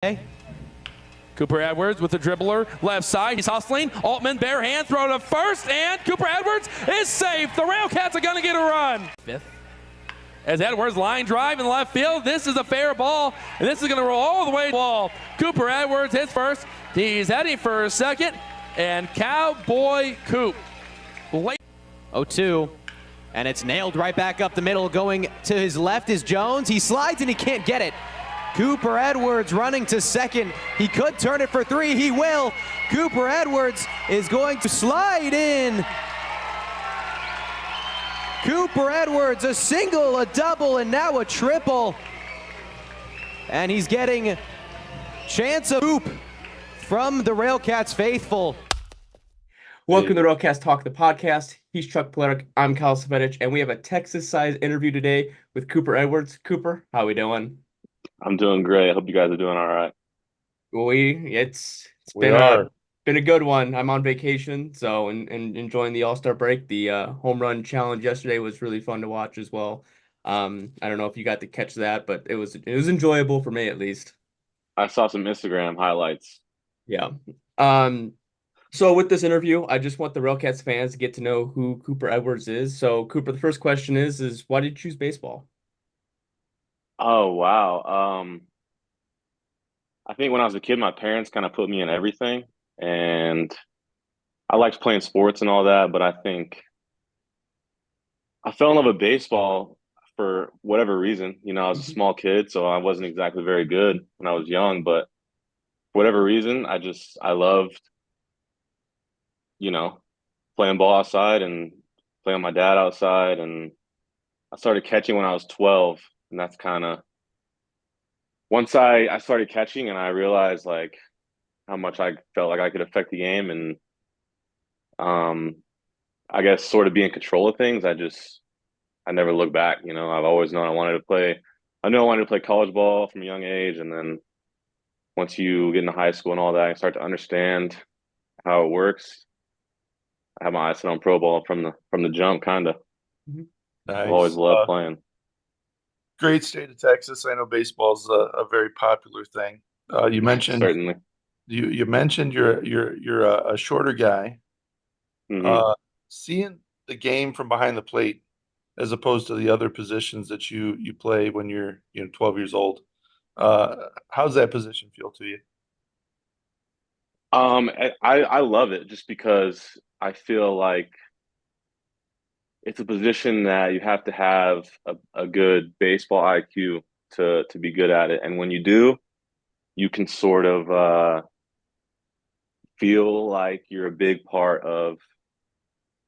Hey. Cooper Edwards with the dribbler, left side. He's hustling. Altman, bare hand, throw to first, and Cooper Edwards is safe. The RailCats are going to get a run. Fifth. As Edwards line drive in left field, this is a fair ball, and this is going to roll all the way to the wall. Cooper Edwards hits first. He's heading for second, and Cowboy Coop. 0-2, and it's nailed right back up the middle. Going to his left is Jones. He slides and he can't get it. Cooper Edwards running to second. He could turn it for three. He will. Cooper Edwards is going to slide in. Cooper Edwards, a single, a double, and now a triple. And he's getting chance of Coop from the RailCats faithful. Welcome to RailCats Talk, the podcast. He's Chuck Polerak. I'm Kyle Svetich, and we have a Texas-sized interview today with Cooper Edwards. Cooper, how we doing? I'm doing great. I hope you guys are doing all right. It's been a good one. I'm on vacation, so and enjoying the All-Star break. The home run challenge yesterday was really fun to watch as well. I don't know if you got to catch that, but it was enjoyable for me at least. I saw some Instagram highlights. Yeah. So with this interview, I just want the RailCats fans to get to know who Cooper Edwards is. So Cooper, the first question is why did you choose baseball? Oh, wow. I think when I was a kid, my parents kind of put me in everything, and I liked playing sports and all that, but I think I fell in love with baseball for whatever reason. You know, I was a small kid, so I wasn't exactly very good when I was young, but for whatever reason, I loved, you know, playing ball outside and playing with my dad outside, and I started catching when I was 12. And that's kind of once I started catching and I realized like how much I felt like I could affect the game and I guess sort of be in control of things. I never looked back. You know, I've always known I knew I wanted to play college ball from a young age, and then once you get into high school and all that, you start to understand how it works. I have my eyes set on pro ball from the jump, kind of. Nice. I've always loved playing. Great state of Texas. I know baseball's a very popular thing. You mentioned Certainly. you mentioned you're a shorter guy. Mm-hmm. Seeing the game from behind the plate as opposed to the other positions that you play when you're 12 years old. How's that position feel to you? I love it just because I feel like it's a position that you have to have a good baseball IQ to be good at it. And when you do, you can sort of feel like you're a big part of,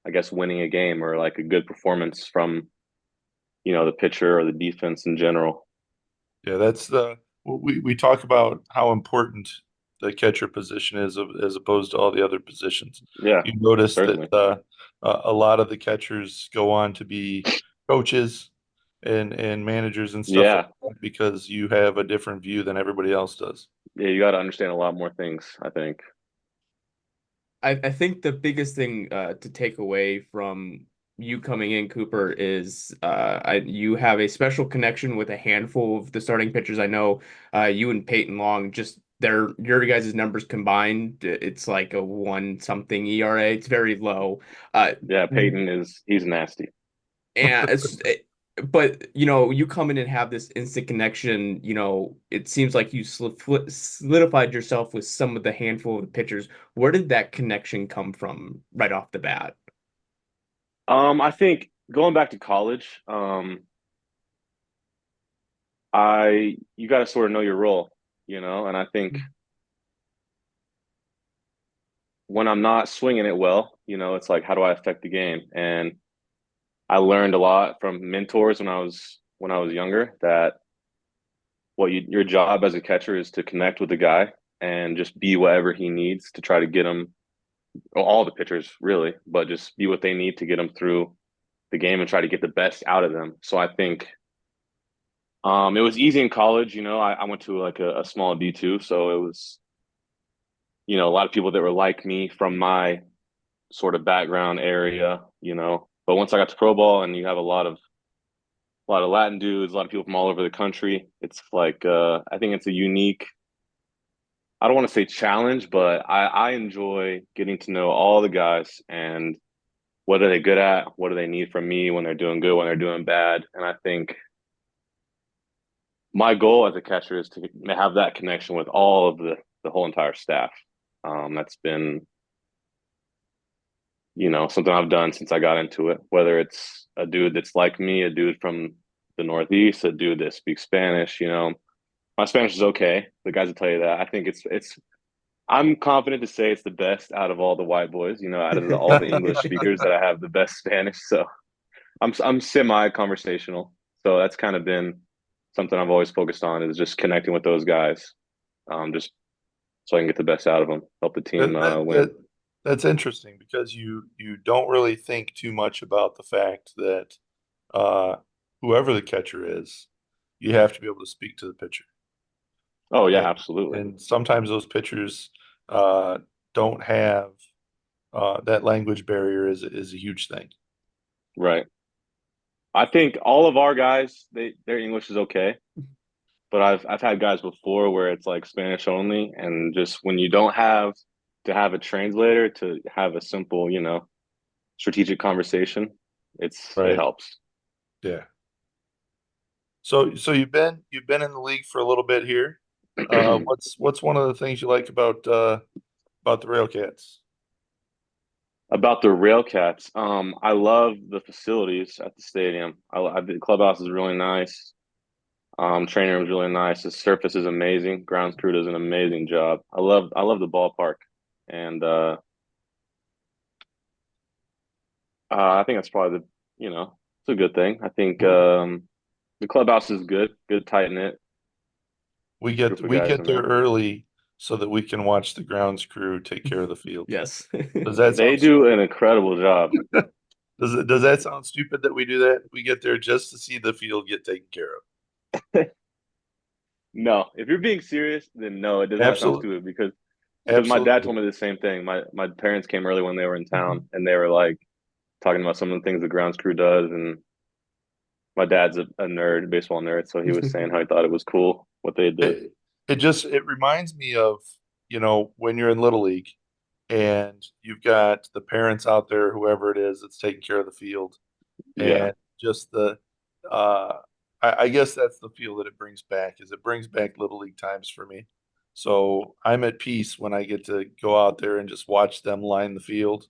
I guess, winning a game or like a good performance from, the pitcher or the defense in general. Yeah, that's we talk about how important the catcher position is as opposed to all the other positions. Yeah, you notice certainly. that a lot of the catchers go on to be coaches and managers and stuff like that because you have a different view than everybody else does. Yeah, you got to understand a lot more things, I think. I think the biggest thing to take away from you coming in, Cooper, is you have a special connection with a handful of the starting pitchers. I know you and Peyton Long, just your guys' numbers combined, it's like a 1-something ERA. It's very low. Yeah, Peyton he's nasty. And but you come in and have this instant connection. It seems like you solidified yourself with some of the handful of the pitchers. Where did that connection come from right off the bat? I think going back to college, you got to sort of know your role, and I think when I'm not swinging it well, it's like, how do I affect the game? And I learned a lot from mentors when I was younger that your job as a catcher is to connect with the guy and just be whatever he needs to try to get him, all the pitchers really, but just be what they need to get them through the game and try to get the best out of them. So I think it was easy in college. I went to like a small D2, so it was, a lot of people that were like me from my sort of background area, But once I got to pro ball and you have a lot of Latin dudes, a lot of people from all over the country, it's like I think it's a unique I don't want to say challenge, but I enjoy getting to know all the guys and what are they good at, what do they need from me when they're doing good, when they're doing bad. And I think my goal as a catcher is to have that connection with all of the whole entire staff. That's been, something I've done since I got into it, whether it's a dude that's like me, a dude from the Northeast, a dude that speaks Spanish. My Spanish is okay. The guys will tell you that. I think it's I'm confident to say it's the best out of all the white boys, out of all the English speakers that I have the best Spanish. So I'm semi conversational. So that's kind of been something I've always focused on, is just connecting with those guys, just so I can get the best out of them, help the team That, that, win. that that's interesting because you don't really think too much about the fact that uh, whoever the catcher is, you have to be able to speak to the pitcher. Oh yeah, And, absolutely. and sometimes those pitchers uh, don't have that language barrier is a huge thing. Right. I think all of our guys, their English is okay, but I've had guys before where it's like Spanish only, and just when you don't have to have a translator to have a simple, strategic conversation, it Right. helps. Yeah. So you've been in the league for a little bit here. What's one of the things you like about the RailCats? About the RailCats, I love the facilities at the stadium. The clubhouse is really nice. Training room is really nice. The surface is amazing. Grounds crew does an amazing job. I love the ballpark, and I think that's probably it's a good thing. I think the clubhouse is good, tight knit We group get of we guys get in there there. early so that we can watch the grounds crew take care of the field. Yes. Does that They sound do an incredible job. does that sound stupid that we do that? We get there just to see the field get taken care of. No, if you're being serious, then no, it does not sound Absolutely. stupid, because my dad Absolutely. told me the same thing. My parents came early when they were in town, and they were like talking about some of the things the grounds crew does, and my dad's a nerd, baseball nerd, so he was saying how he thought it was cool what they did. It reminds me of, when you're in Little League and you've got the parents out there, whoever it is that's taking care of the field, Yeah, and just uh I guess that's the feel that it brings back, is it brings back Little League times for me. So I'm at peace when I get to go out there and just watch them line the field,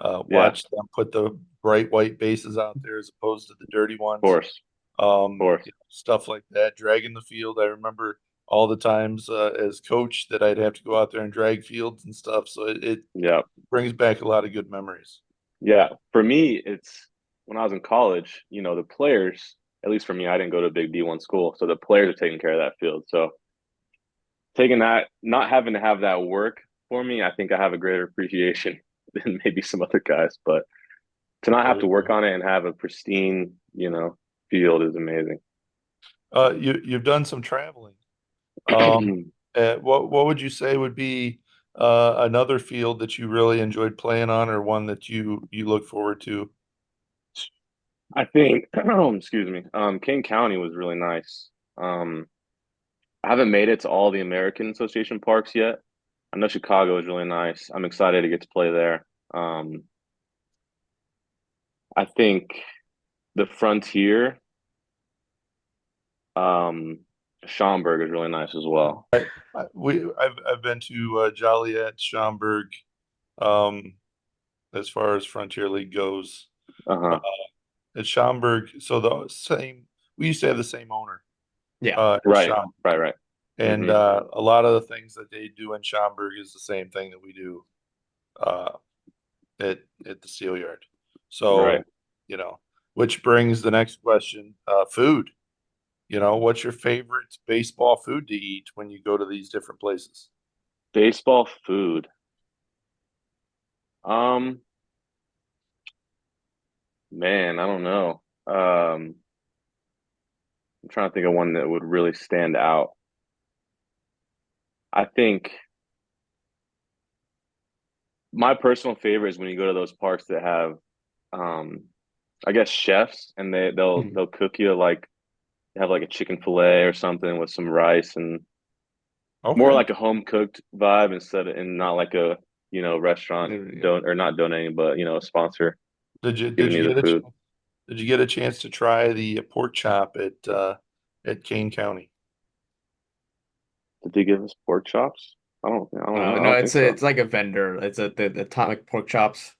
yeah, watch them put the bright white bases out there as opposed to the dirty of ones. course, of course. Stuff like that, dragging the field. I remember all the times as coach that I'd have to go out there and drag fields and stuff. So it Yeah, brings back a lot of good memories. yeah. For me, it's when I was in college. The players, at least for me, I didn't go to a big D1 school, so the players are taking care of that field. So taking that, not having to have that work for me, I think I have a greater appreciation than maybe some other guys. But to not There have to you work go. on it and have a pristine, field is amazing. You've done some traveling. Um, what would you say would be another field that you really enjoyed playing on, or one that you look forward to? I think, excuse me, King County was really nice. Um, I haven't made it to all the American Association parks yet. I know Chicago is really nice. I'm excited to get to play there. I think the Frontier, um, Schaumburg is really nice as well. I've been to Joliet, Schaumburg, um, as far as Frontier League goes. Uh, Uh-huh. at Schaumburg, so the same. We used to have the same owner Yeah. at Right, Schaumburg, right. and Hmm. a lot of the things that they do in Schaumburg is the same thing that we do uh, at the Steel Yard. Right. So, you know, which brings the next question: food. What's your favorite baseball food to eat when you go to these different places? Baseball food. Um, Man, I don't know. I'm trying to think of one that would really stand out. I think my personal favorite is when you go to those parks that have, um, I guess chefs, and Mhm. they'll cook you like have like a chicken fillet or something with some rice and Okay. More like a home cooked vibe instead of, and not like a, restaurant or not donating, but a sponsor Did you giving you the food. did you get a chance to try the pork chop at Kane County? Did they give us pork chops? I No, don't think it's so. it's like a vendor. It's the atomic pork chops.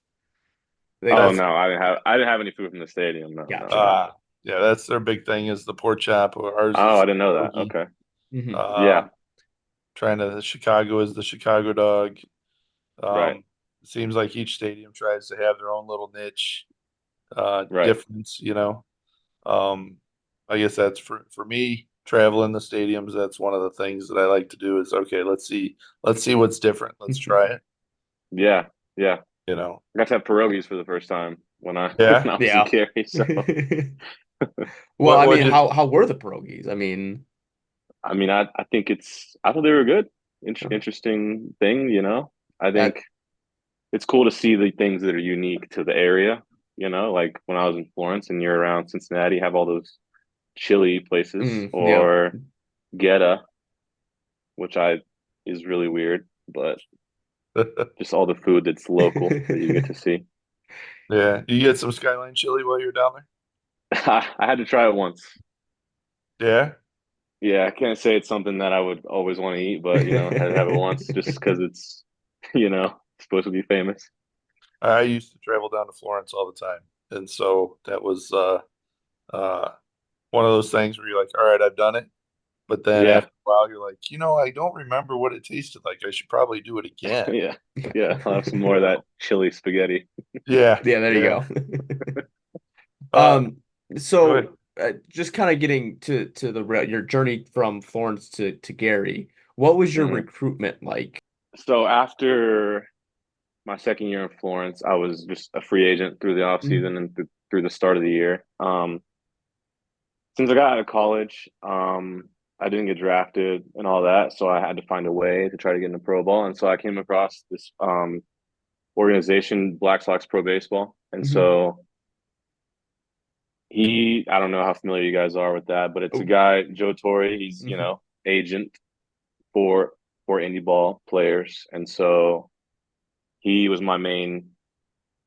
Oh That's no, I didn't have any food from the stadium. No, no, Gotcha. no. yeah, that's their big thing is the pork chop. Ours Oh, I is didn't know that. hoagie. Okay. Hmm. Yeah, Um, Chicago is the Chicago dog. right, Um, it seems like each stadium tries to have their own little niche right. difference, you know. Um, I guess that's for me traveling the stadiums. That's one of the things that I like to do is okay, let's see what's different. Let's try it, Yeah, yeah. you know. I got to have pierogies for the first time when I Yeah. when I was in Yeah. Cary. So Well, I What mean, did how were the pierogies? I mean, I mean, I thought they were good. uh, Interesting thing, I that think it's cool to see the things that are unique to the area. Like when I was in Florence and you're around Cincinnati, have all those chili places yeah. or Geta, which I is really weird, but just all the food that's local that you get to see. yeah, you get some Skyline chili while you're down I had to try it once. there? Yeah, I can't say it's something that I would always want to eat, but I had to have it once just because it's, supposed to be famous. Yeah. I used to travel down to Florence all the time. And so that was uh one of those things where you're like, all right, I've done it. But then Yeah, after a while you're like, I don't remember what it tasted like. I should probably do it again. yeah, yeah. I'll have some more You of that know? chili spaghetti. Yeah, Yeah, there you yeah. go. Uh Um, Go ahead. so just kind of getting to your journey from Florence to Gary, what was your Hmm. recruitment like? So after my second year in Florence, I was just a free agent through the off Mhm. season and through the start of the year. Since I got out of college, I didn't get drafted and all that, so I had to find a way to try to get into pro ball. And so I came across this organization, Black Sox Pro Baseball, and Mhm. so I don't know how familiar you guys are with that, but it's a Oh, guy, Joe Torre. He's mhm. agent for indie ball players, and so he was my main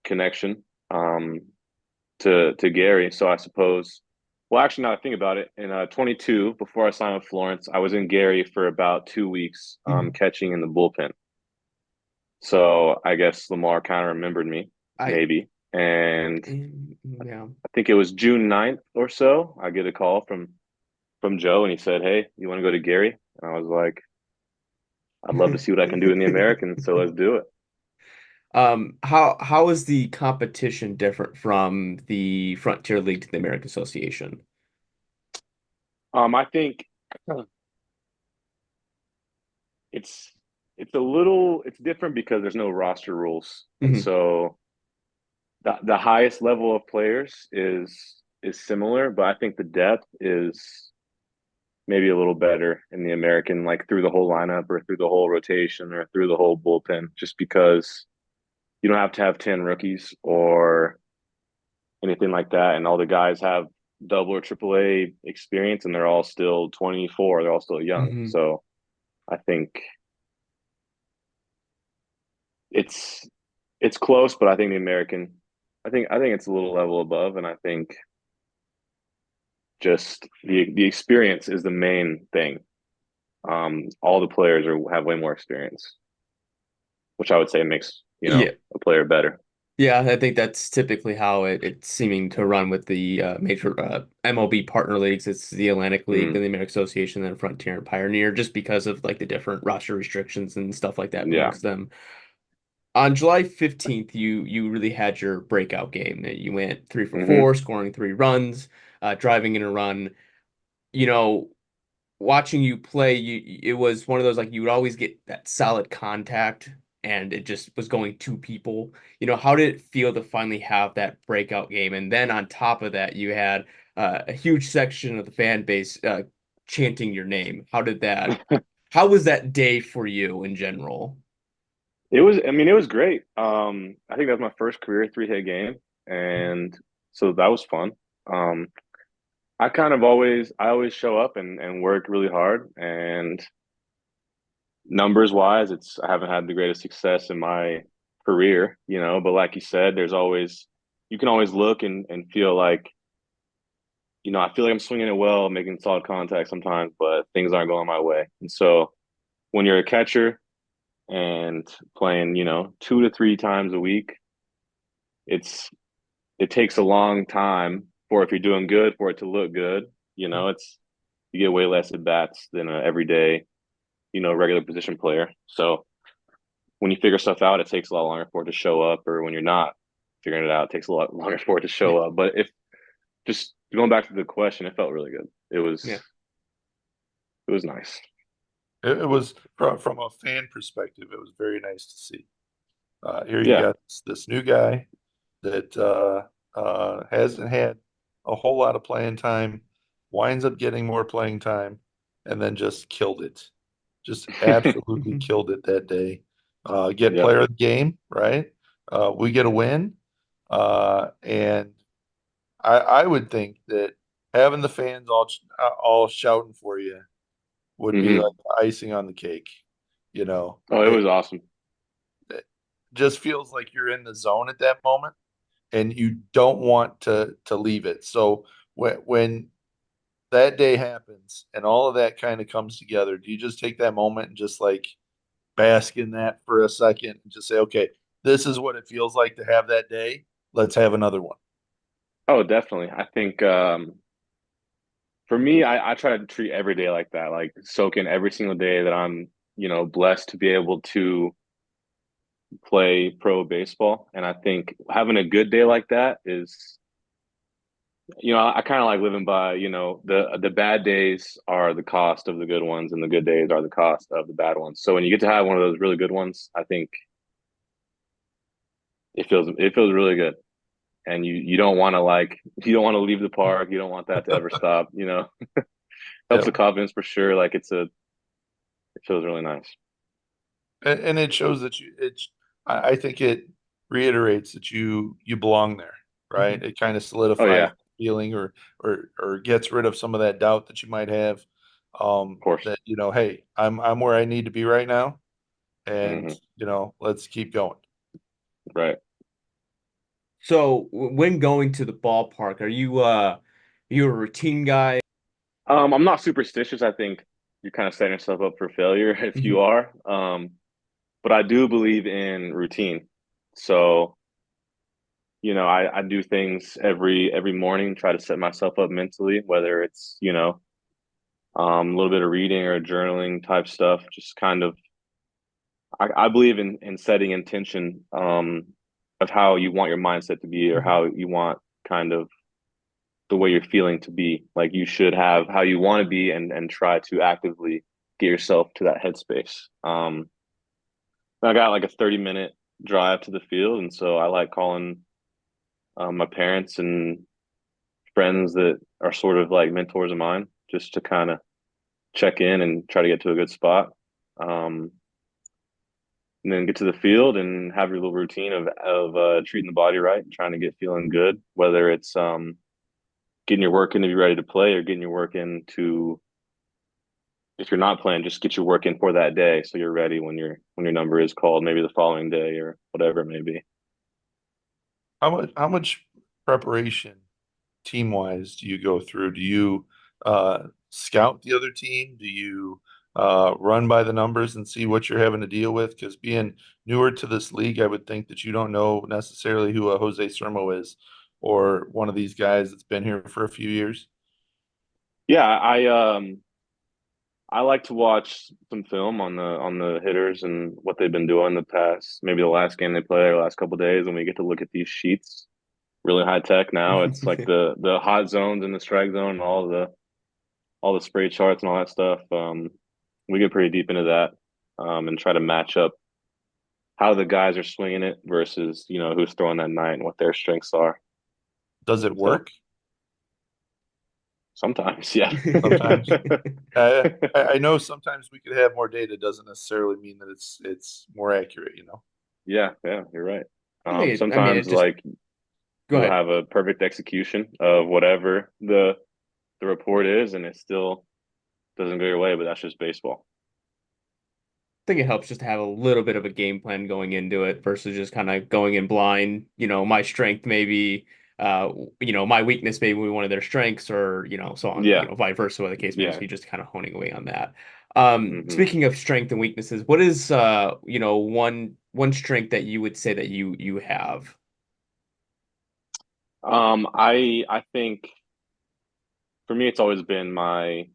connection to Gary. So I suppose, well, actually, now that I think about it, in 22, before I signed with Florence, I was in Gary for about 2 weeks, Mhm. catching in the bullpen. So I guess Lamar kind of remembered me, I maybe. And yeah. I think it was June 9th or so. I get a call from Joe, and he said, "Hey, you want to go to Gary?" And I was like, "I'd love to see what I can do in the American, so let's do it." How is the competition different from the Frontier League to the American Association? I think it's it's different because there's no roster rules, and Hmm. so the highest level of players is similar, but I think the depth is maybe a little better in the American, like through the whole lineup or through the whole rotation or through the whole bullpen, just because you don't have to have 10 rookies or anything like that. And all the guys have double or triple A experience and they're all still 24. They're all still young. Hmm. So I think it's it's close, but I think the American, I think it's a little level above, and I think just the experience is the main thing. All the players have way more experience, which I would say makes Yeah. a player better. Yeah, I think that's typically how it's seeming to run with the major MLB partner leagues. It's the Atlantic League, then Mm, the American Association, then Frontier and Pioneer, just because of like the different roster restrictions and stuff like that yeah. amongst them. On July 15th, you really had your breakout game. You went three for Hmm. four, scoring 3 runs, driving in a run. You know, watching you play, it was one of those like you would always get that solid contact, and it just was going to people. How did it feel to finally have that breakout game? And then on top of that, you had a huge section of the fan base chanting your name. How was that day for you in general? I mean, it was great. I think that was my first career 3-hit game, and so that was fun. Um, I always show up and work really hard, and numbers wise, I haven't had the greatest success in my career, but like you said, you can always look and feel like, I feel like I'm swinging it well, making solid contact sometimes, but things aren't going my way. And so when you're a catcher and playing, 2 to 3 times a week, it takes a long time for, if you're doing good, for it to look good. You get way less at bats than an everyday, regular position player. So when you figure stuff out, it takes a lot longer for it to show up, or when you're not figuring it out, it takes a lot longer for it to show up. But if just going back to the question, it felt really good. It was nice. It was from a fan perspective, it was very nice to see. Here you Yeah. got this new guy that hasn't had a whole lot of playing time, winds up getting more playing time, and then just killed it. Just absolutely killed it that day. Get Yeah. player of the game, right? We get a win. And I would think that having the fans all shouting for you would be like icing on the cake, you know. Oh, it was awesome. It just feels like you're in the zone at that moment and you don't want to leave it. So when that day happens and all of that kind of comes together, do you just take that moment and just like bask in that for a second and just say, okay, this is what it feels like to have that day. Let's have another one. Oh, definitely. I think for me, I try to treat every day like that, like soak in every single day that I'm, blessed to be able to play pro baseball. And I think having a good day like that is, I kind of like living by, the bad days are the cost of the good ones, and the good days are the cost of the bad ones. So when you get to have one of those really good ones, I think it feels really good. And you don't want to leave the park. You don't want that to ever stop. Helps the Yeah. confidence for sure. Like it feels really nice. And it shows that I think it reiterates that you belong there, right? It kind of Oh solidifies yeah, the feeling or gets rid of some of that doubt that you might have. of course. That, hey, I'm where I need to be right now. And, Hmm. let's keep going. Right. So when going to the ballpark, you a routine guy? I'm not superstitious. I think you're kind of setting yourself up for failure if you Mhm. are. But I do believe in routine. So, I do things every morning, try to set myself up mentally, whether it's, a little bit of reading or journaling type stuff, just kind of I believe in setting intention of how you want your mindset to be, or Mhm. how you want kind of the way you're feeling to be. Like you should have how you want to be, and try to actively get yourself to that headspace. I got like a 30-minute drive to the field, and so I like calling my parents and friends that are sort of like mentors of mine, just to kind of check in and try to get to a good spot. Um, and then get to the field and have your little routine of treating the body right and trying to get feeling good, whether it's getting your work in to be ready to play, or getting your work in to, if you're not playing, just get your work in for that day so you're ready when your number is called, maybe the following day or whatever it may be. How much preparation team wise do you go through? Do you scout the other team? Do you run by the numbers and see what you're having to deal with? Because being newer to this league, I would think that you don't know necessarily who a Jose Sermo is or one of these guys that's been here for a few years. Yeah, I like to watch some film on the hitters and what they've been doing the past, maybe the last game they play or the last couple of days, and we get to look at these sheets. Really high tech now. It's like the hot zones in the strike zone, and all the spray charts and all that stuff. We get pretty deep into that, and try to match up how the guys are swinging it versus who's throwing that night and what their strengths are. Does it So work? sometimes, yeah. Sometimes. I know sometimes we could have more data doesn't necessarily mean that it's more accurate. Yeah, yeah, you're right. I mean, Sometimes it just like go you'll ahead. have a perfect execution of whatever the report is, and it still doesn't go your way, but that's just baseball. think it helps just to have a little bit of a game plan going into it versus just kind of going in blind. My strength may be, my weakness may be one of their strengths, or so on, Yeah. vice versa, what the case may Yeah. be, just kind of honing away on that. Hmm. Speaking of strength and weaknesses, what is one strength that you would say that you have? I think for me, it's always been my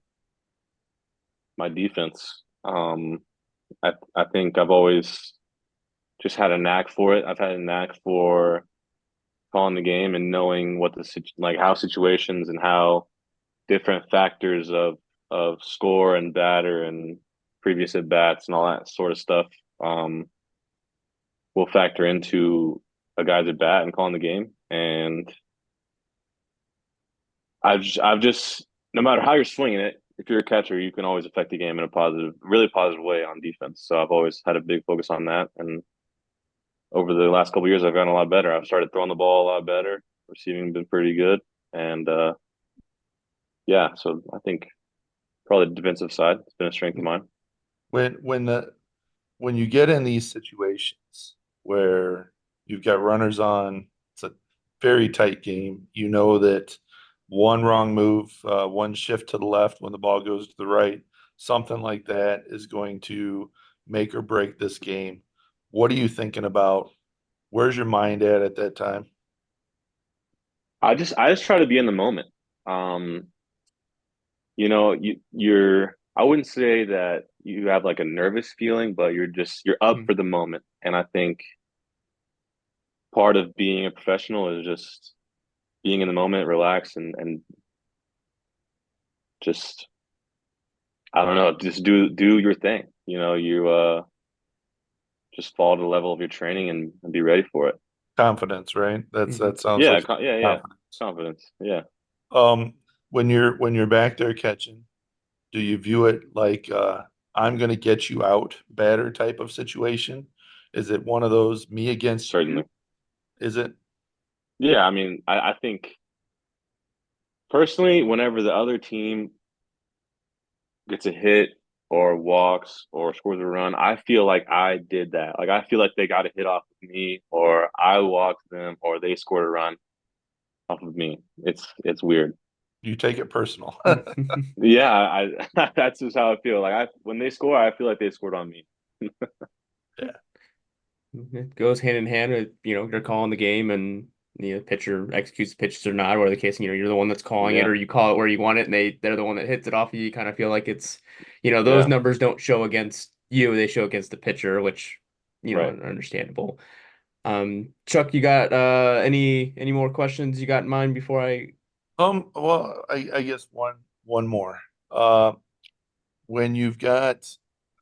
defense. I think I've always just had a knack for it. I've had a knack for calling the game and knowing what like how situations and how different factors of score and batter and previous at bats and all that sort of stuff um, will factor into a guy's at bat and calling the game. And I've just no matter how you're swinging it, if you're a catcher, you can always affect the game in a positive, really positive way on defense. So I've always had a big focus on that. And over the last couple of years, I've gotten a lot better. I've started throwing the ball a lot better. Receiving been pretty good, and yeah. So I think probably the defensive side has been a strength of mine. When you get in these situations where you've got runners on, it's a very tight game. You know that one wrong move, one shift to the left when the ball goes to the right, something like that is going to make or break this game. What are you thinking about? Where's your mind at that time? I just try to be in the moment. Um, you're I wouldn't say that you have like a nervous feeling, but you're up for the moment. And I think part of being a professional is just being in the moment, relax and just I don't know, just do your thing. You just fall to the level of your training and be ready for it. Confidence, right? Mhm. That sounds Yeah, like yeah. confidence. Confidence. Yeah. Um, when you're back there catching, do you view it like I'm going to get you out batter type of situation? Is it one of those me against you? Certainly. Is it? Yeah, I mean, I think personally, whenever the other team gets a hit or walks or scores a run, I feel like I did that. Like I feel like they got a hit off of me, or I walked them, or they scored a run off of me. It's weird. You take it personal. Yeah, that's just how I feel. Like when they score, I feel like they scored on me. Yeah, It goes hand in hand with, you're calling the game and the pitcher executes the pitches or not, or the case, you're the one that's calling it Yeah, or you call it where you want it and they're the one that hits it off of you. You kind of feel like it's, those yeah, numbers don't show against you, they show against the pitcher, which, right. are understandable. Chuck, you got any more questions you got in mind before I well, I guess one more. Uh, when you've got,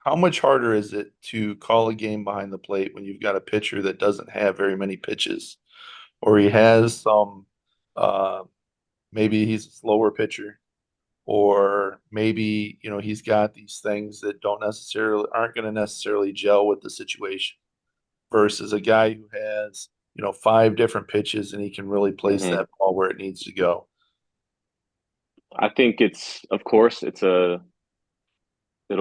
how much harder is it to call a game behind the plate when you've got a pitcher that doesn't have very many pitches, or he has some, uh, maybe he's a slower pitcher, or maybe, he's got these things that aren't going to necessarily gel with the situation versus a guy who has, five different pitches and he can really place Hmm. that ball where it needs to go. I think of course, it'll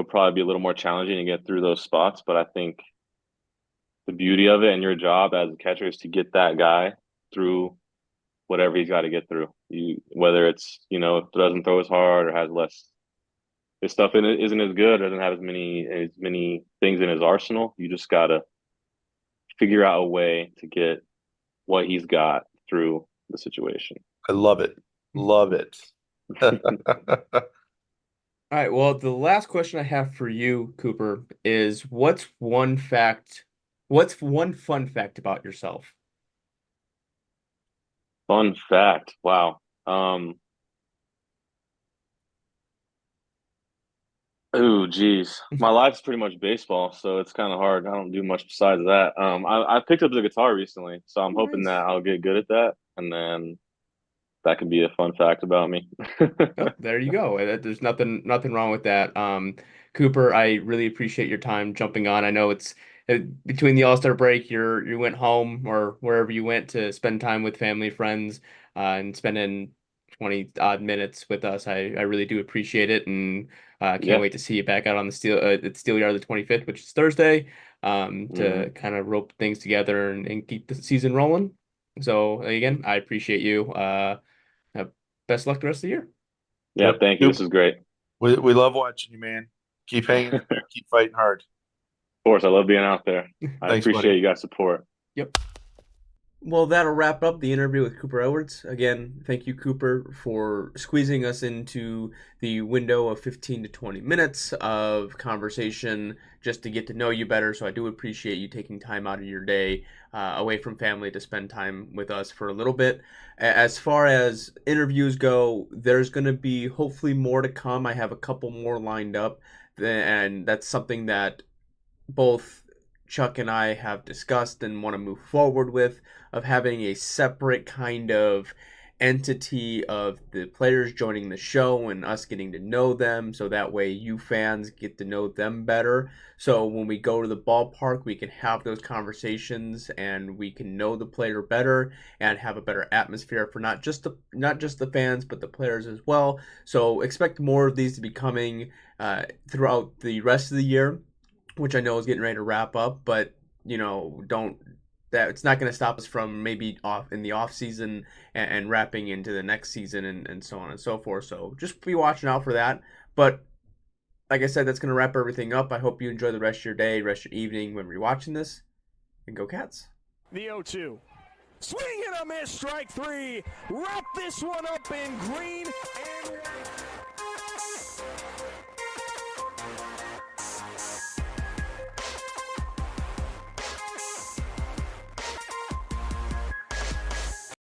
probably be a little more challenging to get through those spots, but I think the beauty of it and your job as a catcher is to get that guy through whatever he's got to get through. Whether it's if it doesn't throw as hard or has less, his stuff in it isn't as good, doesn't have as many things in his arsenal. You just gotta figure out a way to get what he's got through the situation. I love it. Love it. All right, well, the last question I have for you, Cooper, is what's one fun fact about yourself? Fun fact. Wow. Oh, geez. My life's pretty much baseball, so it's kind of hard. I don't do much besides that. I picked up the guitar recently, so I'm hoping Nice. that I'll get good at that, and then that could be a fun fact about me. Oh, there you go. There's nothing wrong with that. Cooper, I really appreciate your time jumping on. I know it's between the All-Star break, you went home or wherever you went to spend time with family, friends, and spending 20 odd minutes with us. I really do appreciate it, and Can't wait to see you back out on the Steel Yard the 25th, which is Thursday, to kind of rope things together and keep the season rolling. So again, I appreciate you. Best luck the rest of the year. Yeah, thank you. This is great. We love watching you, man. Keep hanging in there. Keep fighting hard. Of course, I love being out there. I Thanks, appreciate buddy. you guys' support. Yep. Well, that'll wrap up the interview with Cooper Edwards. Again, thank you, Cooper, for squeezing us into the window of 15 to 20 minutes of conversation just to get to know you better. So I do appreciate you taking time out of your day away from family to spend time with us for a little bit. As far as interviews go, there's going to be hopefully more to come. I have a couple more lined up, and that's something that both Chuck and I have discussed and want to move forward with, of having a separate kind of entity of the players joining the show and us getting to know them, so that way you fans get to know them better. So when we go to the ballpark, we can have those conversations and we can know the player better and have a better atmosphere for not just the fans but the players as well. So expect more of these to be coming throughout the rest of the year, which I know is getting ready to wrap up, but it's not going to stop us from maybe off in the off season and wrapping into the next season and so on and so forth. So just be watching out for that. But like I said, that's going to wrap everything up. I hope you enjoy the rest of your day, rest of your evening when you're watching this, and go Cats. The 0-2. Swing and a miss, strike three. Wrap this one up in green and white.